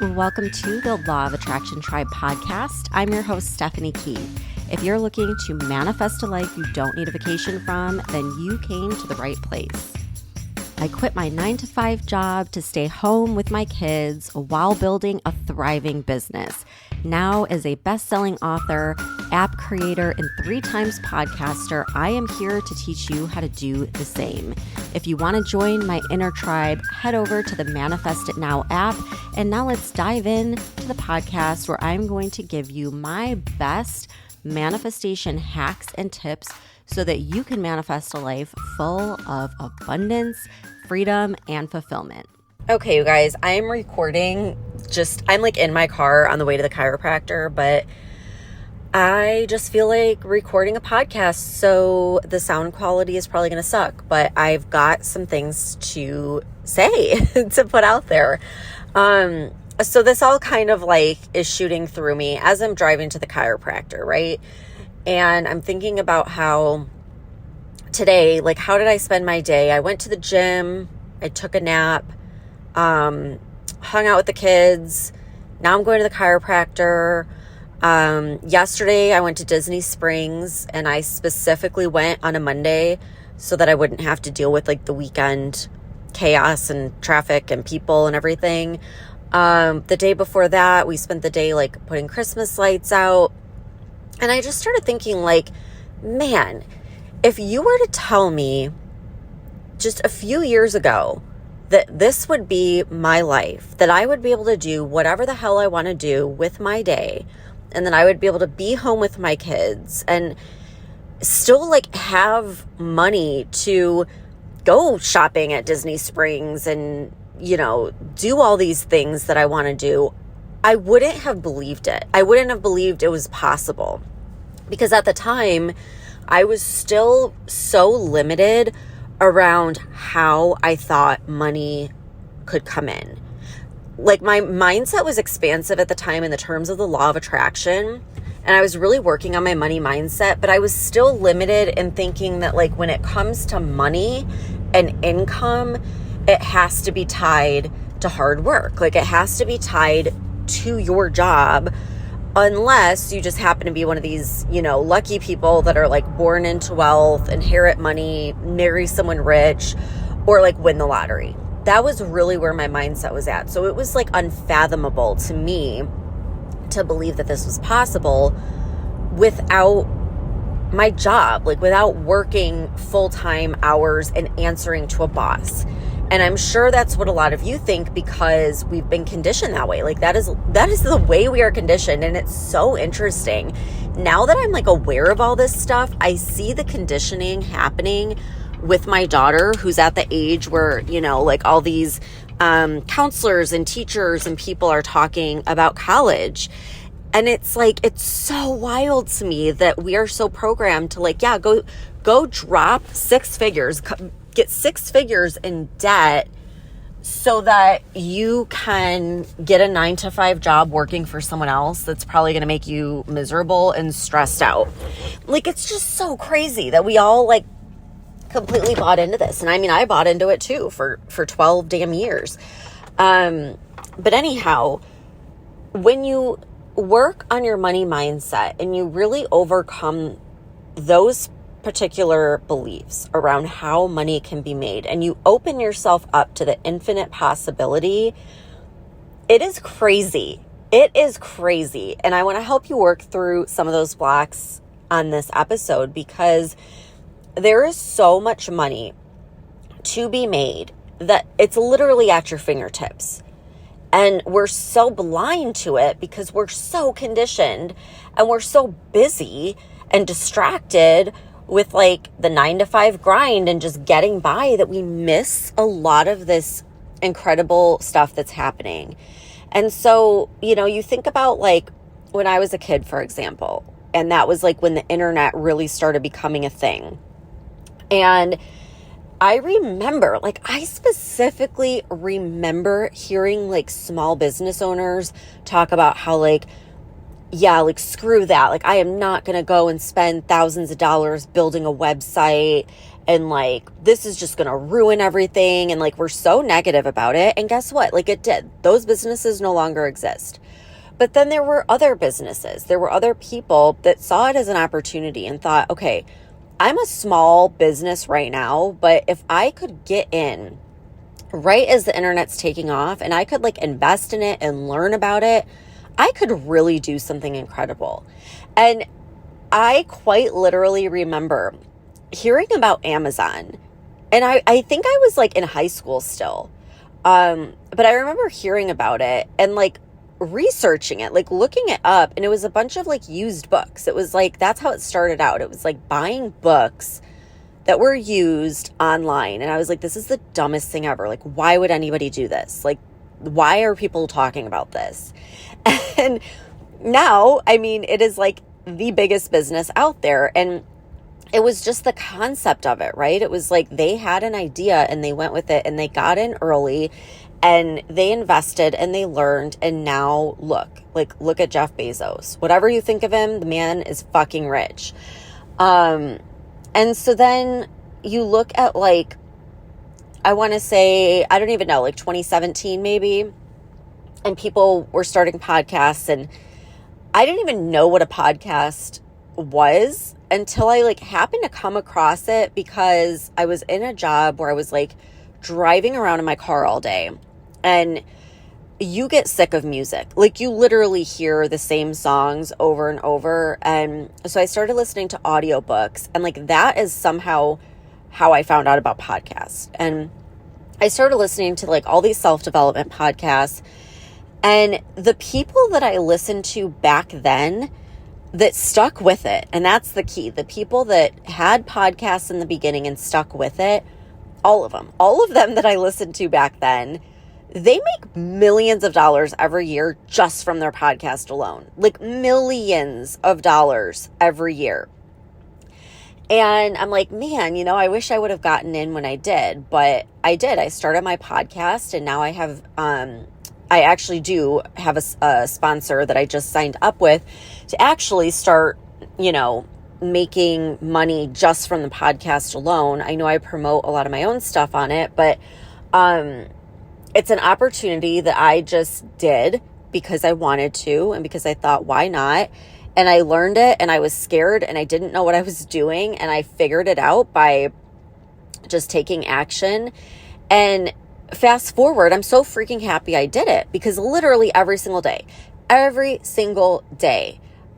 Welcome to the Law of Attraction Tribe podcast. I'm your host, Stephanie Key. If you're looking to manifest a life you don't need a vacation from, then you came to the right place. I quit my 9-to-5 job to stay home with my kids while building a thriving business. Now, as a best-selling author, app creator, and 3-times podcaster, I am here to teach you how to do the same. If you want to join my inner tribe, head over to the Manifest It Now app. And now let's dive in to the podcast where I'm going to give you my best manifestation hacks and tips so that you can manifest a life full of abundance, freedom, and fulfillment. Okay, you guys, I'm recording I'm like in my car on the way to the chiropractor, but I just feel like recording a podcast, so the sound quality is probably going to suck, but I've got some things to say, to put out there. So this all kind of like is shooting through me as I'm driving to the chiropractor, right? And I'm thinking about how today, like, how did I spend my day? I went to the gym, I took a nap, hung out with the kids. Now I'm going to the chiropractor. Yesterday I went to Disney Springs, and I specifically went on a Monday so that I wouldn't have to deal with like the weekend chaos and traffic and people and everything. The day before that, we spent the day like putting Christmas lights out. And I just started thinking like, man, if you were to tell me just a few years ago that this would be my life, that I would be able to do whatever the hell I want to do with my day, and then I would be able to be home with my kids and still like have money to go shopping at Disney Springs and, you know, do all these things that I want to do, I wouldn't have believed it. I wouldn't have believed it was possible, because at the time I was still so limited around how I thought money could come in. Like, my mindset was expansive at the time in the terms of the law of attraction, and I was really working on my money mindset, but I was still limited in thinking that like when it comes to money and income, it has to be tied to hard work. Like, it has to be tied to your job, unless you just happen to be one of these, you know, lucky people that are like born into wealth, inherit money, marry someone rich, or like win the lottery. That was really where my mindset was at. So it was like unfathomable to me to believe that this was possible without my job, like without working full-time hours and answering to a boss. And I'm sure that's what a lot of you think, because we've been conditioned that way. Like that is the way we are conditioned. And it's so interesting. Now that I'm like aware of all this stuff, I see the conditioning happening with my daughter, who's at the age where, you know, like all these counselors and teachers and people are talking about college. And it's like, it's so wild to me that we are so programmed to like, yeah, go drop 6 figures, get 6 figures in debt so that you can get a 9-to-5 job working for someone else that's probably going to make you miserable and stressed out. Like, it's just so crazy that we all like completely bought into this. And I mean, I bought into it too for 12 damn years. But anyhow, when you work on your money mindset and you really overcome those particular beliefs around how money can be made, and you open yourself up to the infinite possibility, it is crazy. It is crazy. And I want to help you work through some of those blocks on this episode, because there is so much money to be made that it's literally at your fingertips. And we're so blind to it because we're so conditioned and we're so busy and distracted with like the 9-to-5 grind and just getting by that we miss a lot of this incredible stuff that's happening. And so, you know, you think about like when I was a kid, for example, and that was like when the internet really started becoming a thing. And I remember, like, I specifically remember hearing like small business owners talk about how like, yeah, like screw that. Like, I am not going to go and spend thousands of dollars building a website and like, this is just going to ruin everything. And like, we're so negative about it. And guess what? Like, it did. Those businesses no longer exist. But then there were other businesses. There were other people that saw it as an opportunity and thought, okay, I'm a small business right now, but if I could get in right as the internet's taking off and I could like invest in it and learn about it, I could really do something incredible. And I quite literally remember hearing about Amazon. And I think I was like in high school still. But I remember hearing about it and like researching it, like looking it up, and it was a bunch of like used books. It was like, that's how it started out. It was like buying books that were used online. And I was like, this is the dumbest thing ever. Like, why would anybody do this? Like, why are people talking about this? And now, I mean, it is like the biggest business out there. And it was just the concept of it, right? It was like they had an idea and they went with it and they got in early and they invested and they learned. And now look at Jeff Bezos. Whatever you think of him, the man is fucking rich. And so then you look at like, I want to say, I don't even know, like 2017 maybe. And people were starting podcasts, and I didn't even know what a podcast was until I like happened to come across it, because I was in a job where I was like driving around in my car all day, and you get sick of music. Like, you literally hear the same songs over and over. And so I started listening to audiobooks, and like that is somehow how I found out about podcasts. And I started listening to like all these self-development podcasts, and the people that I listened to back then that stuck with it, and that's the key, the people that had podcasts in the beginning and stuck with it, all of them that I listened to back then, they make millions of dollars every year just from their podcast alone, like millions of dollars every year. And I'm like, man, you know, I wish I would have gotten in when I did, but I did. I started my podcast, and now I have, I actually do have a sponsor that I just signed up with to actually start, you know, making money just from the podcast alone. I know I promote a lot of my own stuff on it, but it's an opportunity that I just did because I wanted to and because I thought, why not? And I learned it, and I was scared, and I didn't know what I was doing, and I figured it out by just taking action. And fast forward, I'm so freaking happy I did it, because literally every single day,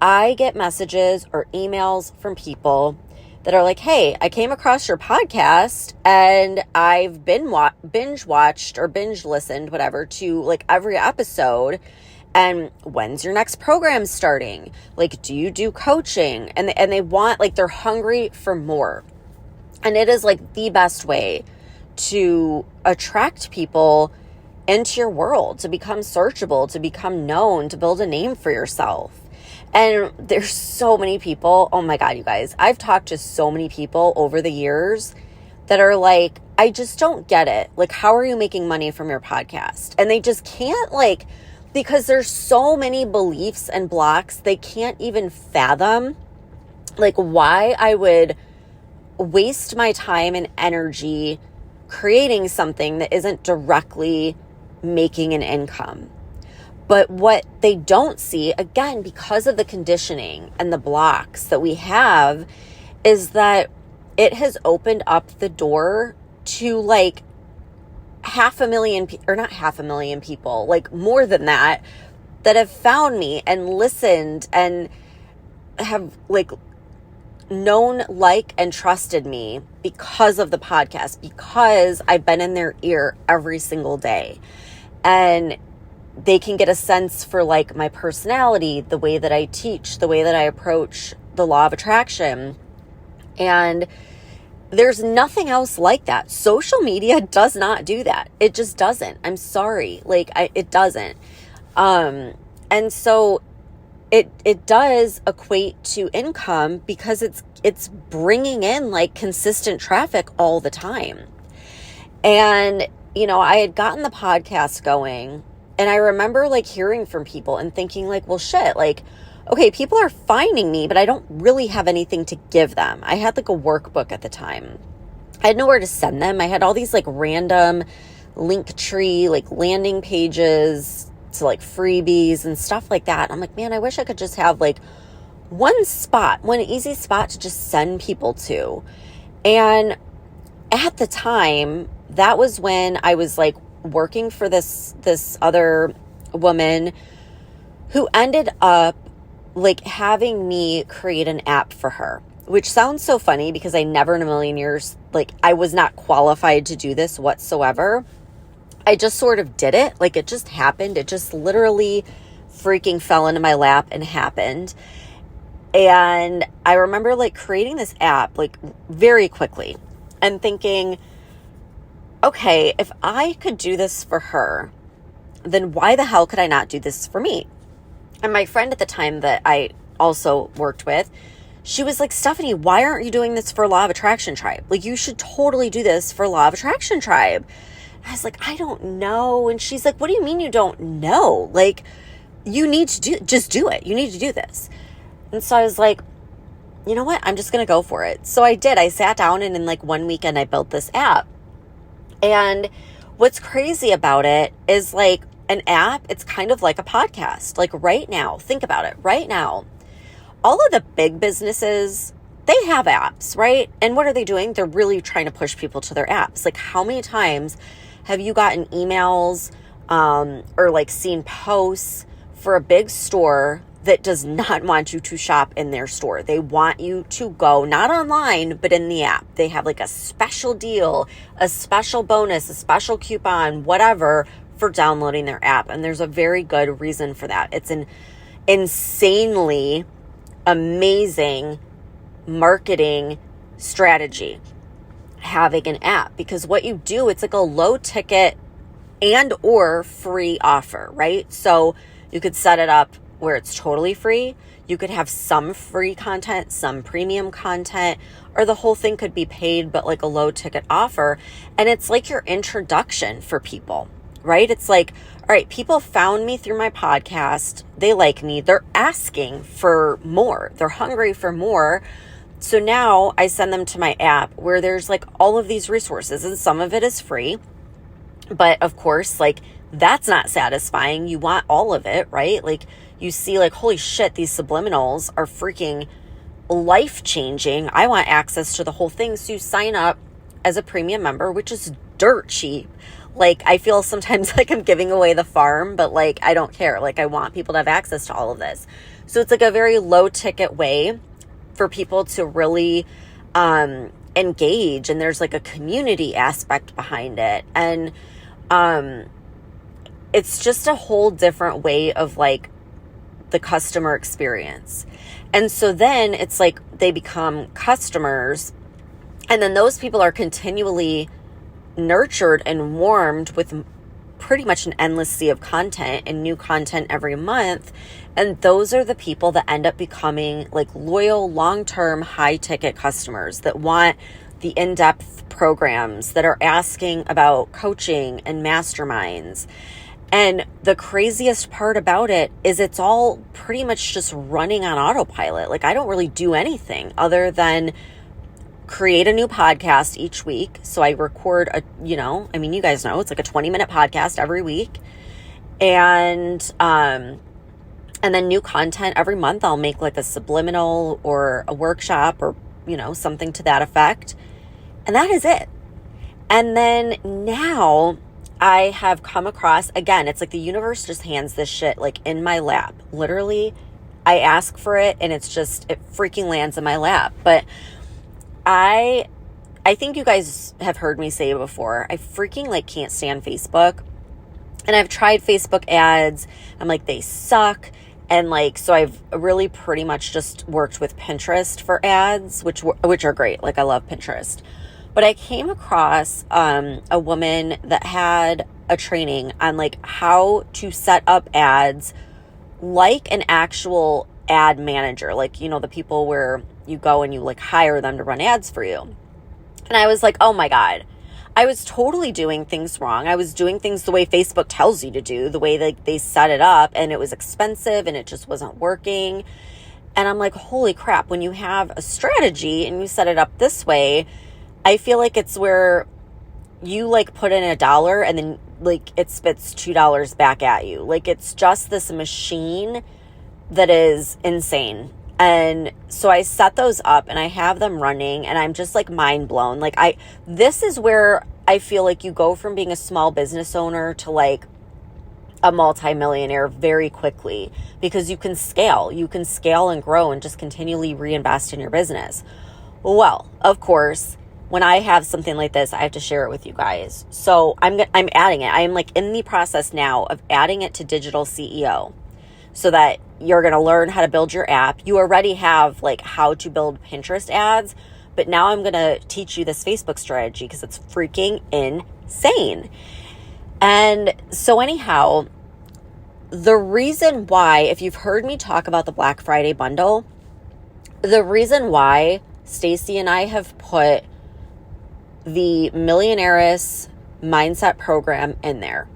I get messages or emails from people that are like, hey, I came across your podcast and I've been binge watched or binge listened, whatever, to like every episode. And when's your next program starting? Like, do you do coaching? And they want, like, they're hungry for more. And it is like the best way to attract people into your world, to become searchable, to become known, to build a name for yourself. And there's so many people, oh my God, you guys, I've talked to so many people over the years that are like, I just don't get it. Like, how are you making money from your podcast? And they just can't, like, because there's so many beliefs and blocks, they can't even fathom, like, why I would waste my time and energy creating something that isn't directly making an income. But what they don't see, again, because of the conditioning and the blocks that we have, is that it has opened up the door to like 500,000, or not 500,000 people, like more than that have found me and listened and have like known, like, and trusted me because of the podcast, because I've been in their ear every single day. And they can get a sense for like my personality, the way that I teach, the way that I approach the law of attraction. And there's nothing else like that. Social media does not do that. It just doesn't. I'm sorry. Like, it doesn't. And so it does equate to income because it's bringing in like consistent traffic all the time. And, you know, I had gotten the podcast going, and I remember like hearing from people and thinking like, well, shit, like, okay, people are finding me, but I don't really have anything to give them. I had like a workbook at the time. I had nowhere to send them. I had all these like random Linktree, like landing pages to like freebies and stuff like that. I'm like, man, I wish I could just have like one easy spot to just send people to. And at the time, that was when I was like working for this other woman who ended up like having me create an app for her, which sounds so funny because I never in a million years, like I was not qualified to do this whatsoever. I just sort of did it. Like it just happened. It just literally freaking fell into my lap and happened. And I remember like creating this app like very quickly and thinking, okay, if I could do this for her, then why the hell could I not do this for me? And my friend at the time that I also worked with, she was like, Stephanie, why aren't you doing this for Law of Attraction Tribe? Like, you should totally do this for Law of Attraction Tribe. And I was like, I don't know. And she's like, what do you mean you don't know? Like, you need to just do it. You need to do this. And so I was like, you know what? I'm just going to go for it. So I did. I sat down and in like one weekend, I built this app. And what's crazy about it is like an app, it's kind of like a podcast. Like right now, think about it. Right now, all of the big businesses, they have apps, right? And what are they doing? They're really trying to push people to their apps. Like how many times have you gotten emails or like seen posts for a big store that does not want you to shop in their store? They want you to go, not online, but in the app. They have like a special deal, a special bonus, a special coupon, whatever, for downloading their app. And there's a very good reason for that. It's an insanely amazing marketing strategy, having an app, because what you do, it's like a low ticket and or free offer, right? So you could set it up where it's totally free. You could have some free content, some premium content, or the whole thing could be paid, but like a low ticket offer. And it's like your introduction for people, right? It's like, all right, people found me through my podcast. They like me. They're asking for more. They're hungry for more. So now I send them to my app where there's like all of these resources, and some of it is free. But of course, like that's not satisfying. You want all of it, right? Like you see like, holy shit, these subliminals are freaking life-changing. I want access to the whole thing. So you sign up as a premium member, which is dirt cheap. Like I feel sometimes like I'm giving away the farm, but like I don't care. Like I want people to have access to all of this. So it's like a very low ticket way for people to really engage, and there's like a community aspect behind it. And it's just a whole different way of like the customer experience. And so then it's like they become customers, and then those people are continually nurtured and warmed with pretty much an endless sea of content and new content every month. And those are the people that end up becoming like loyal, long-term, high-ticket customers that want the in-depth programs, that are asking about coaching and masterminds. And the craziest part about it is it's all pretty much just running on autopilot. Like I don't really do anything other than create a new podcast each week. So I record you guys know it's like a 20-minute podcast every week. And then new content every month. I'll make like a subliminal or a workshop or, something to that effect. And that is it. And then now I have come across, again, it's like the universe just hands this shit like in my lap. Literally, I ask for it and it freaking lands in my lap. But I think you guys have heard me say before, I freaking like can't stand Facebook. And I've tried Facebook ads. I'm like, they suck. And like, so I've really pretty much just worked with Pinterest for ads, which are great. Like I love Pinterest. But I came across a woman that had a training on like how to set up ads like an actual ad manager, like, the people where you go and you like hire them to run ads for you. And I was like, oh my God, I was totally doing things wrong. I was doing things the way Facebook tells you to do, the way that they set it up, and it was expensive and it just wasn't working. And I'm like, holy crap, when you have a strategy and you set it up this way, I feel like it's where you like put in $1 and then like it spits $2 back at you. Like it's just this machine that is insane. And so I set those up and I have them running and I'm just like mind blown. Like this is where I feel like you go from being a small business owner to like a multimillionaire very quickly, because you can scale and grow and just continually reinvest in your business. Well, of course, when I have something like this, I have to share it with you guys. So I'm adding it. I'm like in the process now of adding it to Digital CEO so that you're going to learn how to build your app. You already have like how to build Pinterest ads, but now I'm going to teach you this Facebook strategy because it's freaking insane. And so anyhow, the reason why, if you've heard me talk about the Black Friday bundle, the reason why Stacy and I have put the Millionaireess Mindset program in there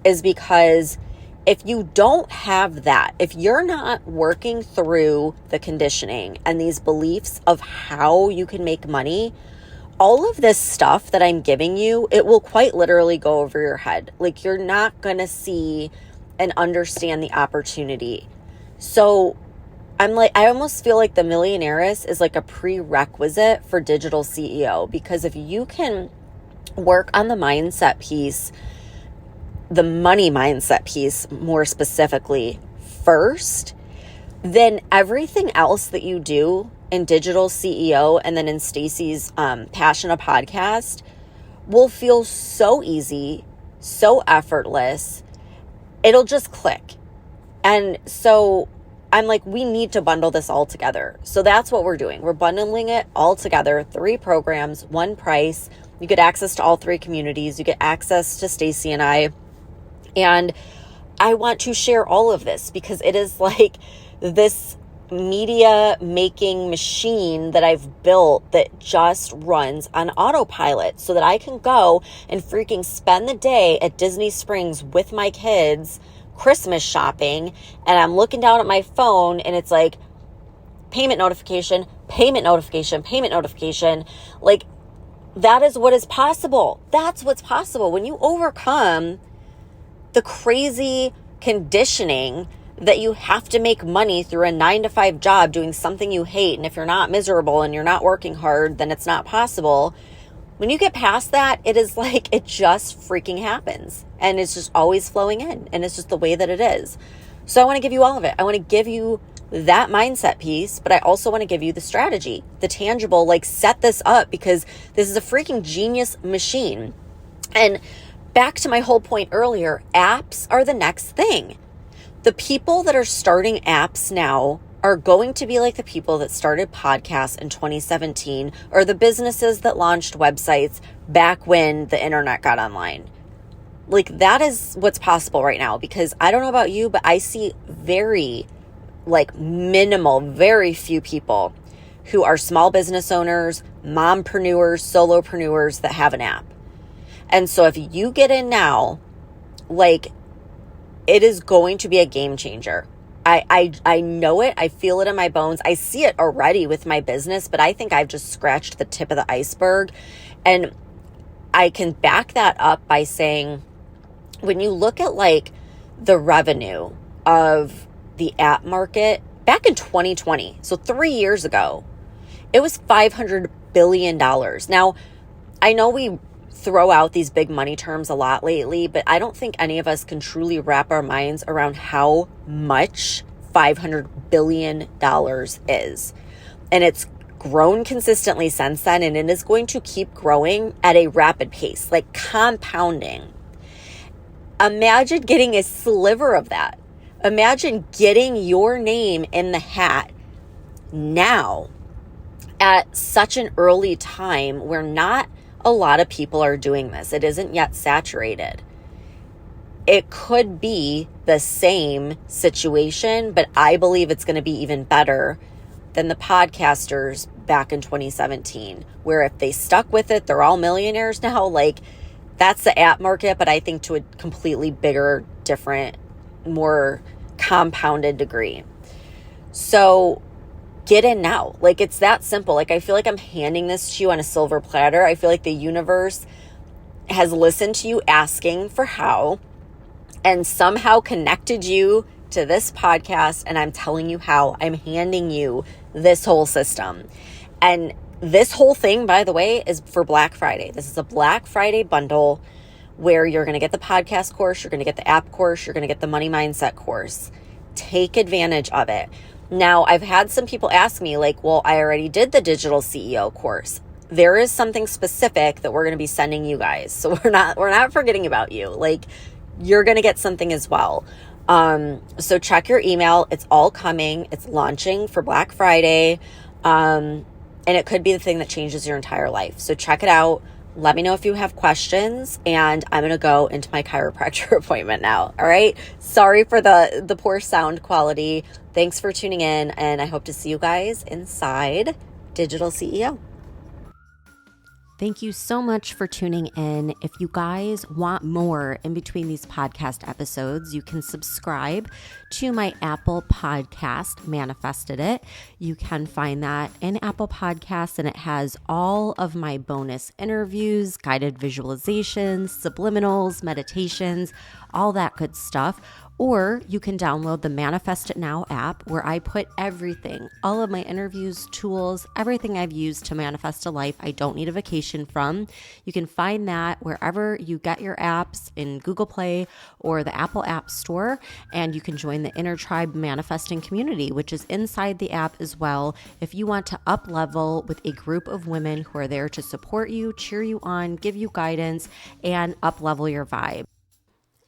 is because if you don't have that, if you're not working through the conditioning and these beliefs of how you can make money, all of this stuff that I'm giving you, it will quite literally go over your head. Like you're not going to see and understand the opportunity. So I'm like, I almost feel like the Millionaireess is like a prerequisite for Digital CEO, because if you can work on the mindset piece, the money mindset piece more specifically first, then everything else that you do in Digital CEO and then in Stacy's Passionate podcast will feel so easy, so effortless. It'll just click. And so I'm like, we need to bundle this all together. So that's what we're doing. We're bundling it all together, 3 programs, 1 price. You get access to all 3 communities. You get access to Stacy and I. And I want to share all of this because it is like this media making machine that I've built that just runs on autopilot so that I can go and freaking spend the day at Disney Springs with my kids Christmas shopping, and I'm looking down at my phone and it's like payment notification. Like that is what is possible. That's what's possible when you overcome the crazy conditioning that you have to make money through a 9-to-5 job doing something you hate. And if you're not miserable and you're not working hard, then it's not possible. When you get past that, it is like, it just freaking happens. And it's just always flowing in. And it's just the way that it is. So I want to give you all of it. I want to give you that mindset piece, but I also want to give you the strategy, the tangible, like set this up because this is a freaking genius machine. And back to my whole point earlier, apps are the next thing. The people that are starting apps now are going to be like the people that started podcasts in 2017 or the businesses that launched websites back when the internet got online. Like that is what's possible right now, because I don't know about you, but I see very few people who are small business owners, mompreneurs, solopreneurs that have an app. And so if you get in now, like it is going to be a game changer. I know it. I feel it in my bones. I see it already with my business, but I think I've just scratched the tip of the iceberg. And I can back that up by saying, when you look at like the revenue of the app market back in 2020, so 3 years ago, it was $500 billion. Now, I know we throw out these big money terms a lot lately, but I don't think any of us can truly wrap our minds around how much $500 billion is. And it's grown consistently since then, and it is going to keep growing at a rapid pace, like compounding. Imagine getting a sliver of that. Imagine getting your name in the hat now at such an early time where not a lot of people are doing this. It isn't yet saturated. It could be the same situation, but I believe it's going to be even better than the podcasters back in 2017, where if they stuck with it, they're all millionaires now. Like that's the app market, but I think to a completely bigger, different, more compounded degree. So get in now. Like, it's that simple. Like, I feel like I'm handing this to you on a silver platter. I feel like the universe has listened to you asking for how and somehow connected you to this podcast. And I'm telling you how. I'm handing you this whole system. And this whole thing, by the way, is for Black Friday. This is a Black Friday bundle where you're going to get the podcast course, you're going to get the app course, you're going to get the money mindset course. Take advantage of it. Now, I've had some people ask me like, well, I already did the digital CEO course. There is something specific that we're going to be sending you guys. So we're not forgetting about you. Like, you're going to get something as well. So check your email. It's all coming. It's launching for Black Friday. And it could be the thing that changes your entire life. So check it out. Let me know if you have questions, and I'm going to go into my chiropractor appointment now. All right. Sorry for the poor sound quality. Thanks for tuning in, and I hope to see you guys inside Digital CEO. Thank you so much for tuning in. If you guys want more in between these podcast episodes, you can subscribe to my Apple Podcast, Manifested It. You can find that in Apple Podcasts, and it has all of my bonus interviews, guided visualizations, subliminals, meditations, all that good stuff. Or you can download the Manifest It Now app, where I put everything, all of my interviews, tools, everything I've used to manifest a life I don't need a vacation from. You can find that wherever you get your apps, in Google Play or the Apple App Store. And you can join the Inner Tribe Manifesting community, which is inside the app as well, if you want to up level with a group of women who are there to support you, cheer you on, give you guidance, and up level your vibe.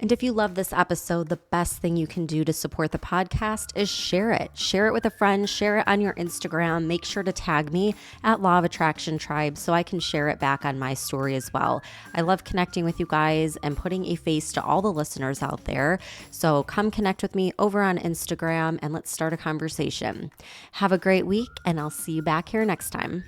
And if you love this episode, the best thing you can do to support the podcast is share it. Share it with a friend, share it on your Instagram. Make sure to tag me at Law of Attraction Tribe so I can share it back on my story as well. I love connecting with you guys and putting a face to all the listeners out there. So come connect with me over on Instagram and let's start a conversation. Have a great week, and I'll see you back here next time.